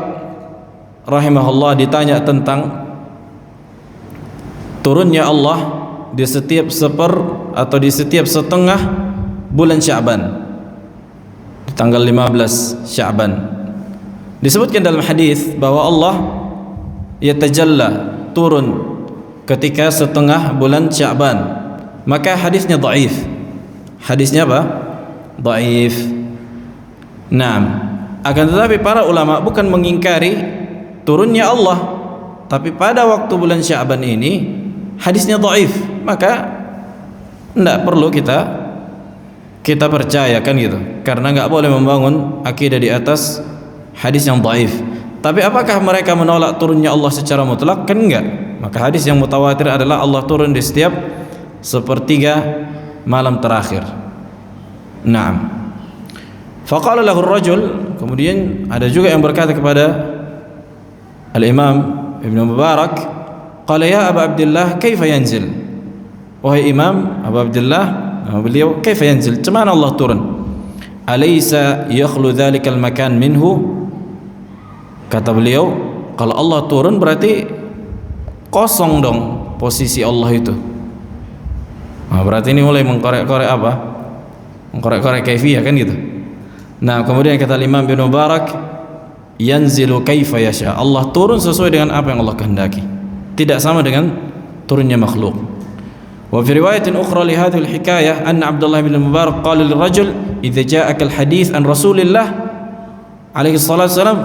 rahimahullah ditanya tentang turunnya Allah di setiap atau di setiap setengah bulan Sya'ban, tanggal 15 Sya'ban. Disebutkan dalam hadis bahwa Allah yatajalla, turun ketika setengah bulan Sya'ban. Maka hadisnya dhaif. Hadisnya apa? Dhaif. Naam. Akan tetapi para ulama bukan mengingkari turunnya Allah, tapi pada waktu bulan Sya'ban ini hadisnya dhaif, maka tidak perlu kita percaya, kan gitu. Karena enggak boleh membangun akidah di atas hadis yang dhaif. Tapi apakah mereka menolak turunnya Allah secara mutlak? Kan enggak. Maka hadis yang mutawatir adalah Allah turun di setiap sepertiga malam terakhir. Naam. Faqala lahu ar-rajul, kemudian ada juga yang berkata kepada Al-Imam Ibn Mubarak, qala ya Aba Abdullah kaifa yanzil? Wahai Imam Abu Abdullah, beliau kaifa yanzil? Cemana Allah turun? Alaysa yakhlu dhalikal makan minhu? Kata beliau, kalau Allah turun berarti kosong dong posisi Allah itu. Nah, berarti ini mulai mengkorek-korek apa? Mengkorek-korek kaifiyah, kan gitu. Nah, kemudian kata Imam Ibn Mubarak, yanzilu kaifa yasha. Allah turun sesuai dengan apa yang Allah kehendaki, tidak sama dengan turunnya makhluk. Wa fi riwayatin ukhra li hadhihi al-hikayah anna Abdullah bin Mubarak qala lirajul idza ja'aka al-hadits an Rasulillah alaihi salatu wasalam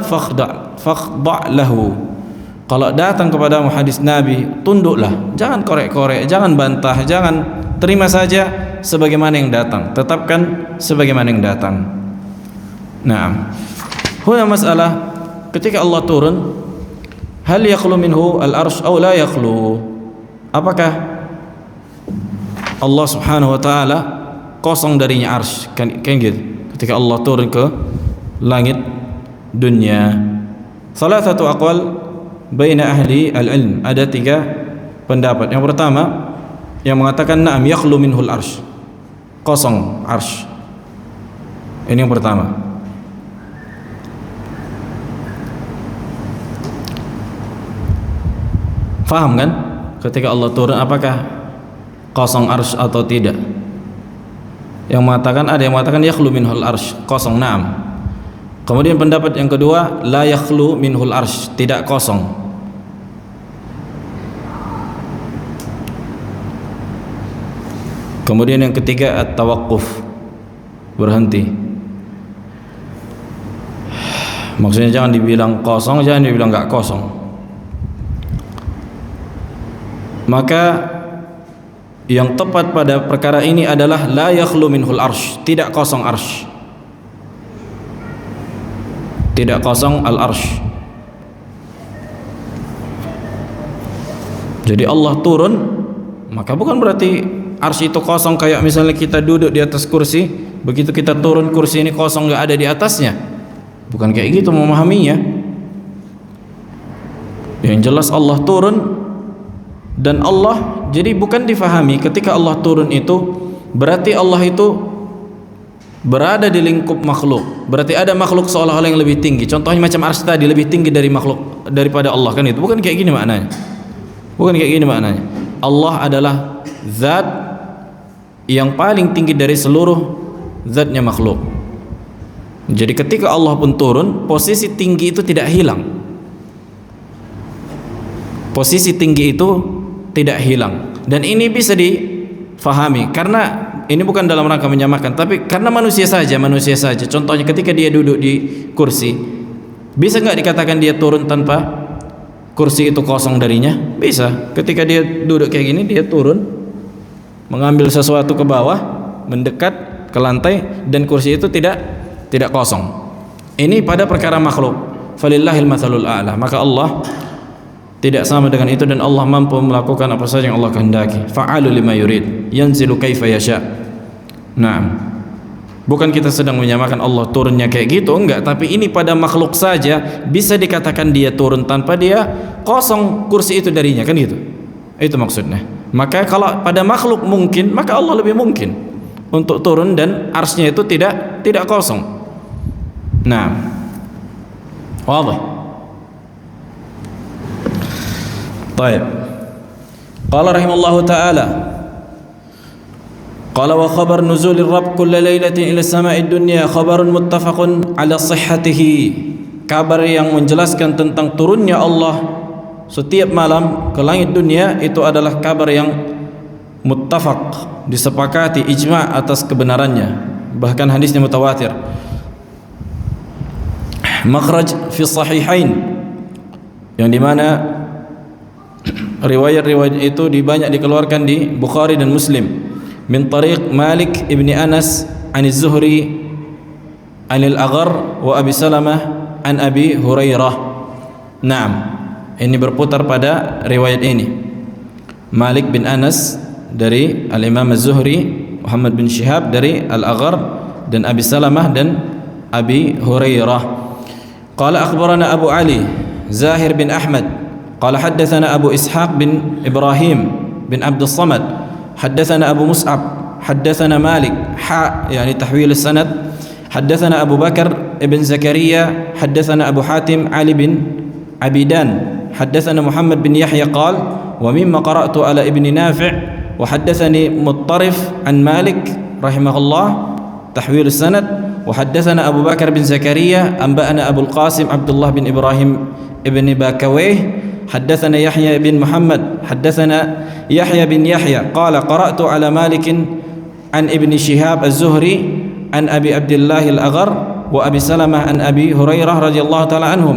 fakhda' lahu. Kalau datang kepadamu hadis Nabi, tunduklah, jangan korek-korek, jangan bantah, jangan, terima saja sebagaimana yang datang, tetapkan sebagaimana yang datang. Naam. Huna masalah ketika Allah turun, hal yakhlu minhu al-arsy aw la yakhlu? Apakah Allah Subhanahu wa taala kosong darinya arsy? Kan gitu. Ketika Allah turun ke langit dunia. Salah satu aqwal baina ahli al-ilm, ada 3 pendapat. Yang pertama yang mengatakan na'am yakhlu minhul arsh, kosong arsh. Ini yang pertama. Faham kan? Ketika Allah turun apakah kosong arsh atau tidak? Yang mengatakan, ada yang mengatakan yakhlu minhul arsh, kosong, na'am. Kemudian pendapat yang kedua, la yakhlu minhul arsh, tidak kosong. Kemudian yang ketiga at-tawaqquf, berhenti. Maksudnya jangan dibilang kosong, jangan dibilang enggak kosong. Maka yang tepat pada perkara ini adalah la yakhlu minhul arsh, tidak kosong arsh, tidak kosong al arsh. Jadi Allah turun, maka bukan berarti arsh itu kosong kayak misalnya kita duduk di atas kursi, begitu kita turun kursi ini kosong, nggak ada di atasnya. Bukan kayak gitu memahaminya. Yang jelas Allah turun, dan Allah jadi bukan difahami ketika Allah turun itu berarti Allah itu berada di lingkup makhluk. Berarti ada makhluk seolah-olah yang lebih tinggi. Contohnya macam arsy tadi lebih tinggi dari makhluk daripada Allah, kan itu. Bukan kayak gini maknanya. Bukan kayak gini maknanya. Allah adalah zat yang paling tinggi dari seluruh zatnya makhluk. Jadi ketika Allah pun turun, posisi tinggi itu tidak hilang. Posisi tinggi itu tidak hilang. Dan ini bisa difahami karena ini bukan dalam rangka menyamakan, tapi karena manusia saja. Contohnya ketika dia duduk di kursi, bisa nggak dikatakan dia turun tanpa kursi itu kosong darinya? Bisa. Ketika dia duduk kayak gini, dia turun, mengambil sesuatu ke bawah, mendekat ke lantai, dan kursi itu tidak kosong. Ini pada perkara makhluk. Falillahil matsalul a'la. Maka Allah tidak sama dengan itu, dan Allah mampu melakukan apa saja yang Allah kehendaki. Fa'alu lima yurid, yanzilu kaifa yasha. Naam. Bukan kita sedang menyamakan Allah turunnya kayak gitu, enggak, tapi ini pada makhluk saja bisa dikatakan dia turun tanpa dia kosong kursi itu darinya, kan gitu. Itu maksudnya. Maka kalau pada makhluk mungkin, maka Allah lebih mungkin untuk turun dan arsy-nya itu tidak kosong. Nah, wadah. Baik. Qala rahimallahu ta'ala, qala wa khabar nuzulir rabb kulla lailatin ila sama'id dunya khabarun muttafaqun ala sihhatihi. Kabar yang menjelaskan tentang turunnya Allah setiap malam ke langit dunia itu adalah kabar yang muttafaq, disepakati, ijma' atas kebenarannya, bahkan hadisnya mutawatir. Makhraj fi sahihain, yang dimana riwayat-riwayat itu banyak dikeluarkan di Bukhari dan Muslim, min tariq Malik ibni Anas an az-Zuhri an al-Aghar wa Abi Salamah an Abi Hurairah. Naam, ini berputar pada riwayat ini. Malik bin Anas dari Al-Imam Az-Zuhri, Muhammad bin Shihab dari Al-Aghar, dan Abi Salamah dan Abi Hurairah. Qala akhbarana Abu Ali Zahir bin Ahmad qala haddatsana Abu Ishaq bin Ibrahim bin Abdul Samad haddatsana Abu Mus'ab haddatsana Malik yani tahwil as-sanad haddatsana Abu Bakar ibn Zakaria haddatsana Abu Hatim Ali bin Abidan haddatsana Muhammad bin Yahya qala wa mimma qara'tu ala ibn Nafi' وحدثني مطرف عن مالك رحمه الله تحويل السند وحدثنا أبو بكر بن زكريا أنبأنا أبو القاسم عبد الله بن إبراهيم ابن باكويه حدثنا يحيى بن محمد حدثنا يحيى بن يحيى قال قرأت على مالك عن ابن شهاب الزهري عن أبي عبد الله الأغر وأبي سلمة عن أبي هريرة رضي الله تعالى عنهم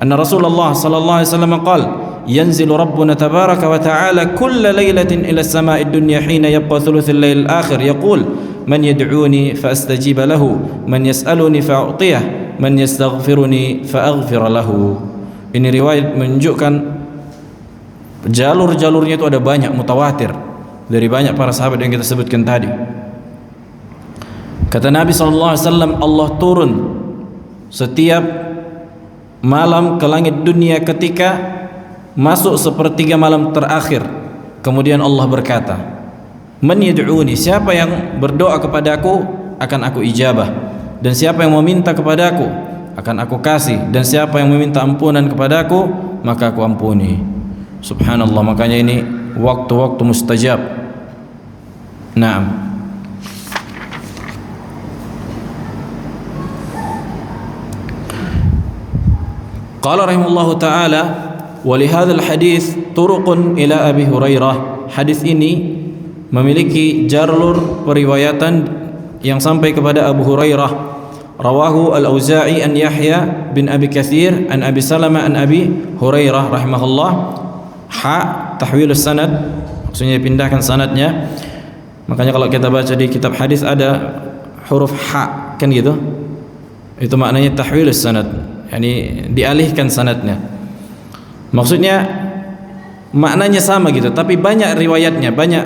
أن رسول الله صلى الله عليه وسلم قال ينزل ربنا تبارك وتعالى كل ليلة إلى السماء الدنيا حين يبقى ثلث الليل الآخر يقول من يدعوني فأستجيب له من يسألني فأعطيه من يستغفرني فأغفر له. Ini riwayat menunjukkan jalur-jalurnya itu ada banyak, mutawatir dari banyak para sahabat yang kita sebutkan tadi. Kata Nabi SAW, Allah turun setiap malam ke langit dunia ketika masuk sepertiga malam terakhir. Kemudian Allah berkata, "Man yad'uni?" Siapa yang berdoa kepadaku akan aku ijabah, dan siapa yang meminta kepadaku akan aku kasih, dan siapa yang meminta ampunan kepadaku maka aku ampuni. Subhanallah, makanya ini waktu-waktu mustajab. Naam. Qala rahimahullahu ta'ala, wa li hadzal hadits turuqun ila Abi Hurairah. Hadis ini memiliki jalur periwayatan yang sampai kepada Abu Hurairah. Rawahu Al-Auza'i an Yahya bin Abi Katsir an Abi Salamah an Abi Hurairah rahimahullah. Tahwil sanad, maksudnya dipindahkan sanadnya. Makanya kalau kita baca di kitab hadis ada huruf ha, kan gitu. Itu maknanya tahwil sanad, yakni dialihkan sanadnya. Maksudnya maknanya sama gitu, tapi banyak riwayatnya, banyak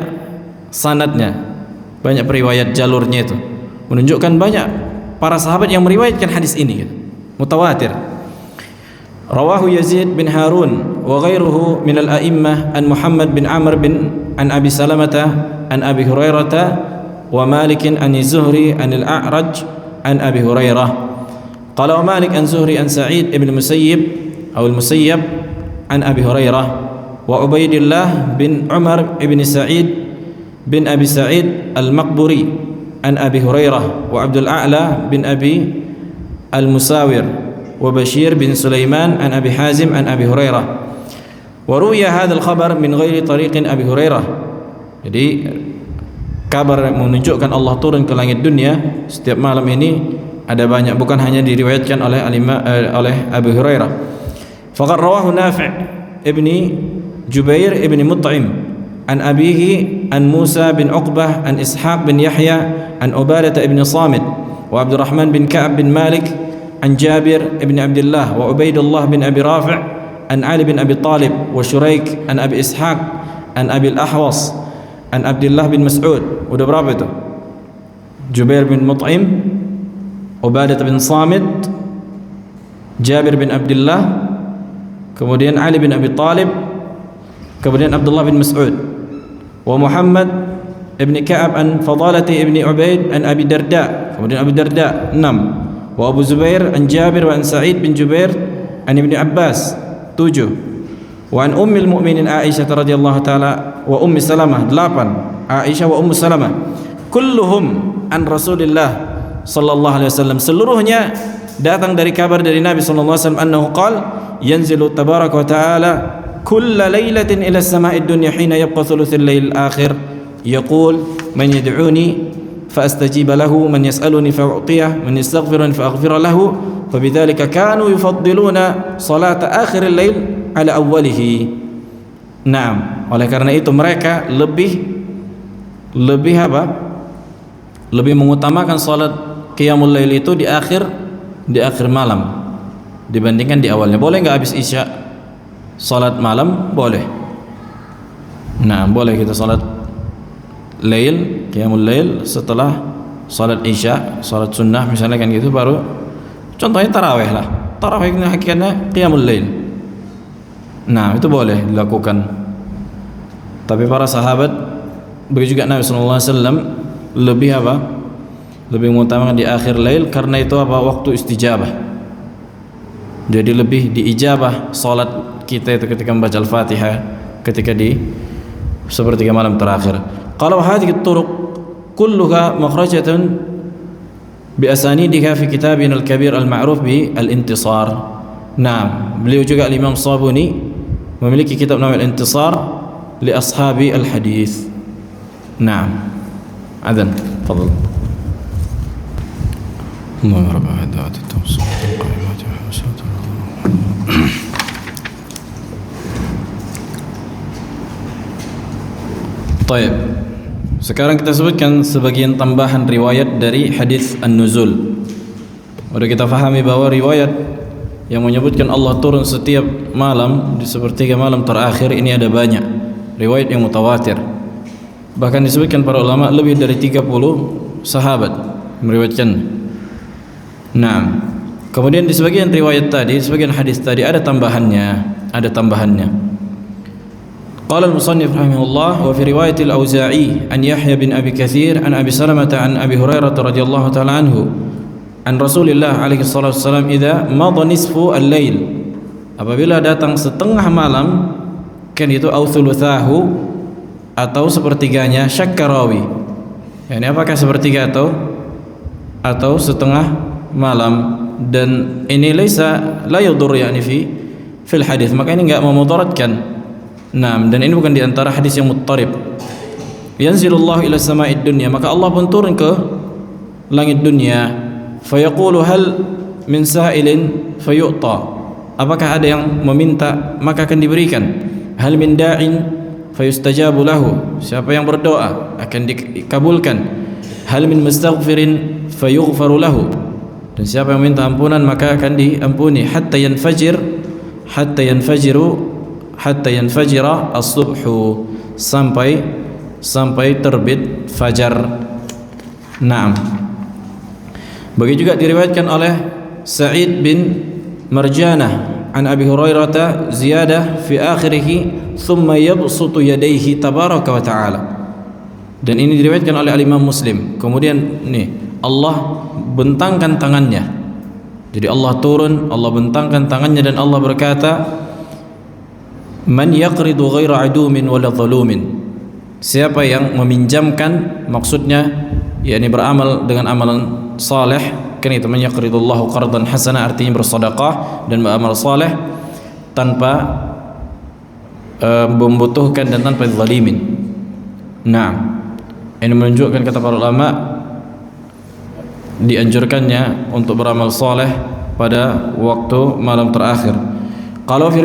sanadnya, banyak periwayat jalurnya itu. Menunjukkan banyak para sahabat yang meriwayatkan hadis ini gitu. Mutawatir. Rawahu Yazid bin Harun wa ghairuhu min al-a'immah an Muhammad bin Amr bin an Abi Salamah an Abi Hurairah wa Malik an Zuhri an al-A'raj an Abi Hurairah. Qala wa Malik an Zuhri an Sa'id ibn Musayyib atau al-Musayyab an Abi Hurairah wa Ubaidillah bin Umar ibn Sa'id bin Abi Sa'id al-Maqburi an Abi Hurairah wa Abdul A'la bin Abi al-Musawir wa Bashir bin Sulaiman an Abi Hazim an Abi Hurairah wa ruya hadzal khabar min ghairi tariqin Abi Hurairah. Jadi kabar menunjukkan Allah turun ke langit dunia setiap malam ini ada banyak, bukan hanya diriwayatkan oleh Abu Hurairah. Faqad rawahu Nafi' ibni Jubair ibni Mut'im an abihi an Musa bin Uqbah an Ishaq bin Yahya an Ubadah ibn Samit wa Abdurrahman bin Ka'ab bin Malik an Jabir ibn Abdullah wa Ubaidullah bin Abi Rafi' an Ali bin Abi Talib wa Shuraik an Abi Ishaq an Abi al-Ahwas an Abdullah bin Mas'ud. Udah berapa itu? Jubair bin Mut'im, Ubadah bin Samit, Jabir bin Abdullah, kemudian Ali bin Abi Talib, kemudian Abdullah bin Mas'ud, wa Muhammad ibn Ka'ab an Fadalati ibn Ubaid an Abi Darda, kemudian Abi Darda 6, wa Abu Zubair an Jabir wa an Sa'id bin Jubair an Ibn Abbas 7, wa an Ummil Mu'minin Aisyah radhiyallahu ta'ala wa Ummi Salamah 8, Aisyah wa Ummu Salamah, kulluhum an Rasulillah sallallahu alaihi wasallam, seluruhnya datang dari kabar dari Nabi sallallahu alaihi wasallam annahu qala yanzilu tabaraka wa ta'ala kulla lailatin ila as-sama'id dunya hina yabqa thuluthul lail akhir yaqul man yad'uni فأستجيب له من يسألني فأعطيه من يستغفرني فأغفر له فبذلك كانوا يفضلون صلاة آخر الليل على أوله. Naam, oleh karena itu mereka lebih mengutamakan salat qiyamul lail itu di akhir malam dibandingkan di awalnya. Boleh enggak habis Isya salat malam? Boleh. Nah, boleh kita salat lail, qiyamul lail setelah salat Isya, salat sunnah misalnya kan gitu, baru contohnya tarawih lah. Tarawih ini hakikatnya qiyamul lail. Nah, itu boleh dilakukan. Tapi para sahabat begitu juga Nabi sallallahu alaihi wasallam lebih mengutamakan di akhir lail karena itu waktu istijabah. Jadi lebih diijabah salat kita itu ketika membaca Al-Fatihah ketika di sepertiga malam terakhir. Qala wa hadhihi at-turuq kulluha makhrajatun bi asanidiha fi kitabina al-kabir al-ma'ruf bi al-intisar. Naam, beliau juga Imam Sabuni memiliki kitab nama al-intisar li ashabi al-hadis. Naam. Adzan, fadhal. Allahu rabbana da'at at-tawassul qaimat Baik. Sekarang kita sebutkan sebagian tambahan riwayat dari hadis An-Nuzul. Sudah kita fahami bahwa riwayat yang menyebutkan Allah turun setiap malam di sepertiga malam terakhir ini ada banyak riwayat yang mutawatir. Bahkan disebutkan para ulama lebih dari 30 sahabat meriwayatkan. Nah, Kemudian di sebagian riwayat tadi, sebagian hadis tadi ada tambahannya. Qala al-musannif rahimahullah wa fi riwayat al-Auza'i an Yahya bin Abi Katsir an Abi Salamah an Abi Hurairah radhiyallahu ta'ala anhu an Rasulillah alaihi salatu wasallam idza madha nisfu al-lail, apabila datang setengah malam, kan itu au thuluthahu atau sepertiganya, syakkarawi, yani apakah sepertiga atau setengah malam. Dan ini la yadur yani fil hadis, maka ini enggak memudaratkan. Dan ini bukan di antara hadis yang muttarib. Yanzilullahu ila sama'id dunya, maka Allah pun turun ke langit dunia. Fayaqulu hal min sa'ilin fayu'ta, apakah ada yang meminta maka akan diberikan. Hal min da'in fayustajabu lahu, siapa yang berdoa akan dikabulkan. Hal min mustaghfirin fayughfaru lahu, dan siapa yang minta ampunan maka akan diampuni. Hatta yanfajira as-subhu, sampai terbit fajar. Begitu juga diriwayatkan oleh Sa'id bin Marjanah an Abi Hurairah ziyadah fi akhirih thumma yabsutu yadayhi tabaraka wa ta'ala, dan ini diriwayatkan oleh Imam Muslim. Kemudian Allah bentangkan tangannya, jadi Allah turun, Allah bentangkan tangannya, dan Allah berkata, man yaqridu ghaira adumin wala zalumin, siapa yang meminjamkan, maksudnya yakni beramal dengan amalan saleh, kan itu man yaqridullahu qardan hasana, artinya bersedekah dan beramal saleh tanpa membutuhkan dan tanpa zalimin. Ini menunjukkan, kata para ulama, dianjurkannya untuk beramal saleh pada waktu malam terakhir. Kalau fi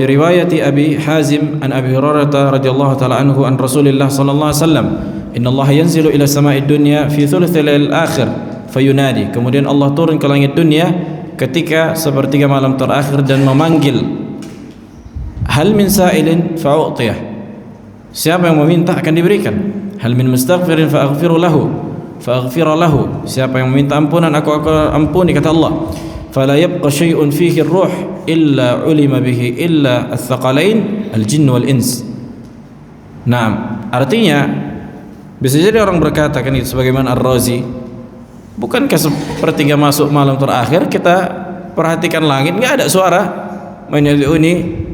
riwayati Abi Hazim an Abi Hurairah radhiyallahu ta'ala anhu an Rasulillah sallallahu alaihi wasallam, innallaha yanzilu ila sama'id dunya fi thuluthil akhir fayunadi, kemudian Allah turun ke langit dunia ketika sepertiga malam terakhir dan memanggil, hal min sa'ilin fa'u'tiyah, siapa yang meminta akan diberikan. Hal min mustaghfirin fa'aghfira lahu, siapa yang meminta ampunan aku akan ampuni, kata Allah. Fala yabqa syai'un fihi ar-ruh illa ulima bihi illa ats-tsaqalain al-jinn wal ins. Artinya bisa jadi orang berkata, kan itu sebagaimana Ar-Razi, bukankah sepertiga masuk malam terakhir kita perhatikan langit enggak ada suara man yad'uni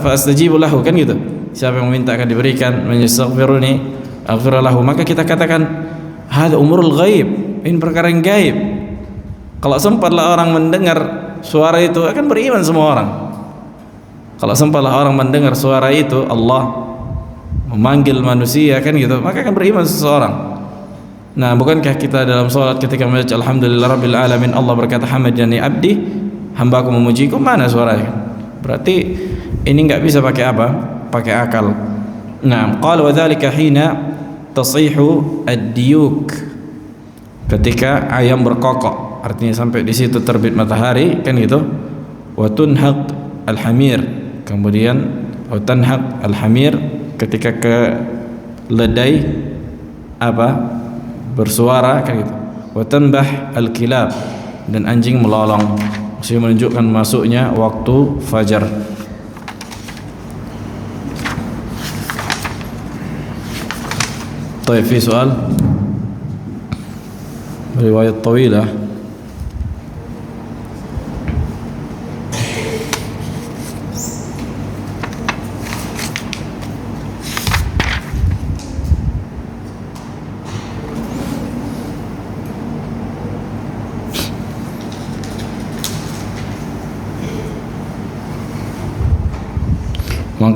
fastajibu lahu, kan gitu. Siapa yang meminta akan diberikan, man yastaghfiruni aghfir lahu, maka kita katakan hadza umurul ghaib, ini perkara yang gaib. Kalau sempatlah orang mendengar suara itu, akan beriman semua orang. Kalau sempatlah orang mendengar suara itu, Allah memanggil manusia, kan gitu, maka akan beriman seseorang. Bukankah kita dalam salat ketika membaca alhamdulillah rabbil alamin, Allah berkata hamadani abdi, hambaku memujiku, mana suaranya? Berarti ini enggak bisa pakai apa? Pakai akal. Qala wa dzalika hina tasihu ad-diyuk, ketika ayam berkokok, artinya sampai di situ terbit matahari, kan gitu. Wa tunhaq al-hamir, kemudian wa tanhaq al-hamir, ketika keledai bersuara, kan gitu. Wa tanbah al-kilab, dan anjing melolong, maksudnya menunjukkan masuknya waktu fajar. طيب في سؤال رواية طويلة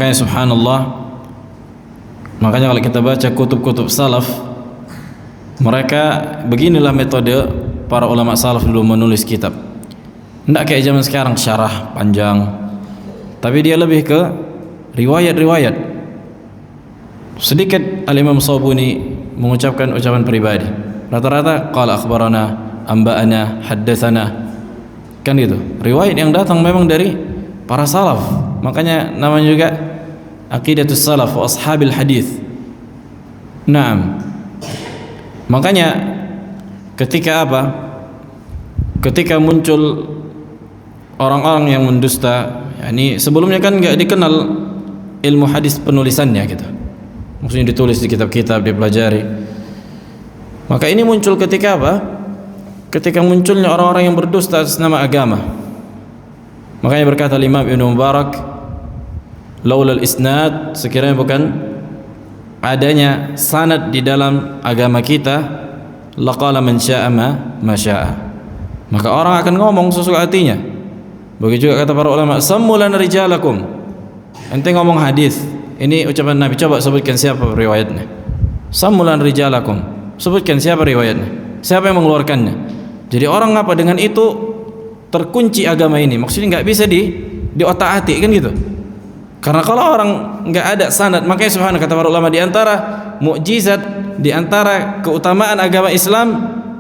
makanya subhanallah. Makanya kalau kita baca kutub-kutub salaf, mereka beginilah metode para ulama salaf dulu menulis kitab. Tidak kayak zaman sekarang syarah panjang, tapi dia lebih ke riwayat-riwayat. Sedikit Al-Imam Sabuni mengucapkan ucapan pribadi, rata-rata qala akhbarana, amba'ana, haddatsana, kan gitu. Riwayat yang datang memang dari para salaf, makanya namanya juga aqidatus salaf wa ashabil hadis. Makanya ketika apa? Ketika muncul orang-orang yang mendusta, yakni sebelumnya kan nggak dikenal ilmu hadis penulisannya gitu. Maksudnya ditulis di kitab-kitab, dipelajari. Maka ini muncul ketika apa? Ketika munculnya orang-orang yang berdusta atas nama agama. Makanya berkata Imam Ibnu Mubarak, laulal isnad, sekiranya bukan adanya sanad di dalam agama kita, laqala man syaa ma syaa. Maka orang akan ngomong sesuka hatinya. Begitu juga kata para ulama, sammulan rijalakum. Ente ngomong hadis, ini ucapan Nabi, coba sebutkan siapa riwayatnya. Sammulan rijalakum, sebutkan siapa riwayatnya, siapa yang mengeluarkannya. Jadi orang apa dengan itu terkunci agama ini, maksudnya nggak bisa di otak-atik kan gitu. Karena kalau orang nggak ada sanad, makanya subhanallah kata para ulama, di antara mukjizat, di antara keutamaan agama Islam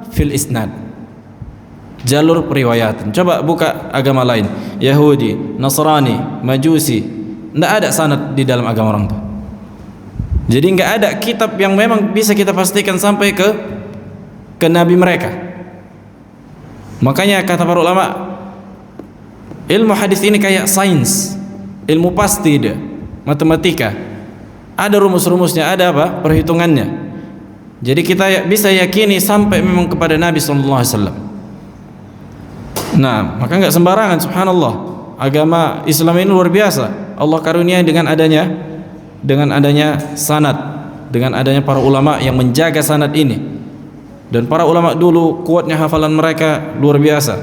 fil isnad, jalur periwayatan. Coba buka agama lain, Yahudi, Nasrani, Majusi, tidak ada sanad di dalam agama orang itu. Jadi nggak ada kitab yang memang bisa kita pastikan sampai ke nabi mereka. Makanya kata para ulama, ilmu hadis ini kayak sains, ilmu pasti dia, matematika. Ada rumus-rumusnya, ada apa? Perhitungannya. Jadi kita bisa yakini sampai memang kepada Nabi sallallahu alaihi wasallam. Nah, maka enggak sembarangan, subhanallah. Agama Islam ini luar biasa. Allah karuniai dengan adanya sanad, dengan adanya para ulama yang menjaga sanad ini. Dan para ulama dulu kuatnya hafalan mereka luar biasa.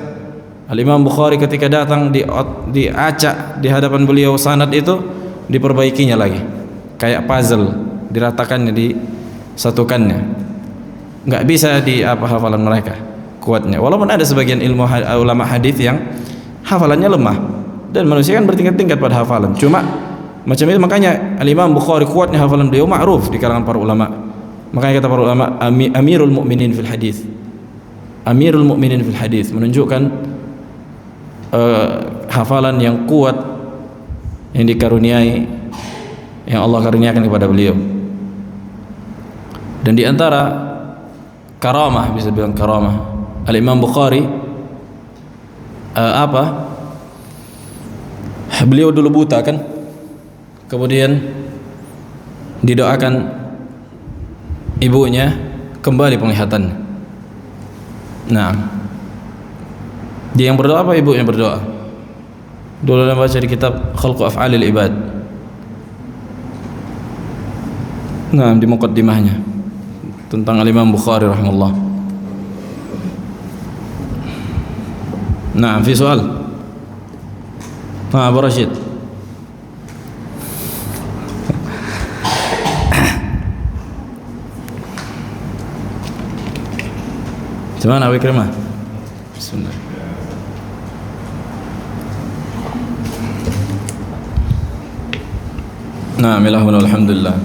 Al-Imam Bukhari ketika datang diacak di hadapan beliau, sanad itu diperbaikinya lagi. Kayak puzzle, diratakannya, disatukannya. Enggak bisa hafalan mereka kuatnya. Walaupun ada sebagian ulama hadis yang hafalannya lemah, dan manusia kan bertingkat-tingkat pada hafalan. Cuma macam itu, makanya Al-Imam Bukhari kuatnya hafalan beliau ma'ruf di kalangan para ulama. Makanya kata para ulama, Amirul Mukminin fil hadis. Amirul Mukminin fil hadis menunjukkan hafalan yang kuat yang dikaruniai, yang Allah karuniakan kepada beliau. Dan di antara karamah, bisa bilang karamah, Al-Imam Bukhari beliau dulu buta kan, kemudian didoakan ibunya kembali penglihatannya. Nah, dia yang berdoa apa ibunya berdoa? Dulu dalam baca di kitab Khalqu Af'alil Ibad, nah di muqaddimahnya tentang Al-Imam Bukhari rahimahullah. Nah, fi soal. Abu Rashid. Gimana Abu Ikrimah? Bismillah. Nah, alhamdulillah.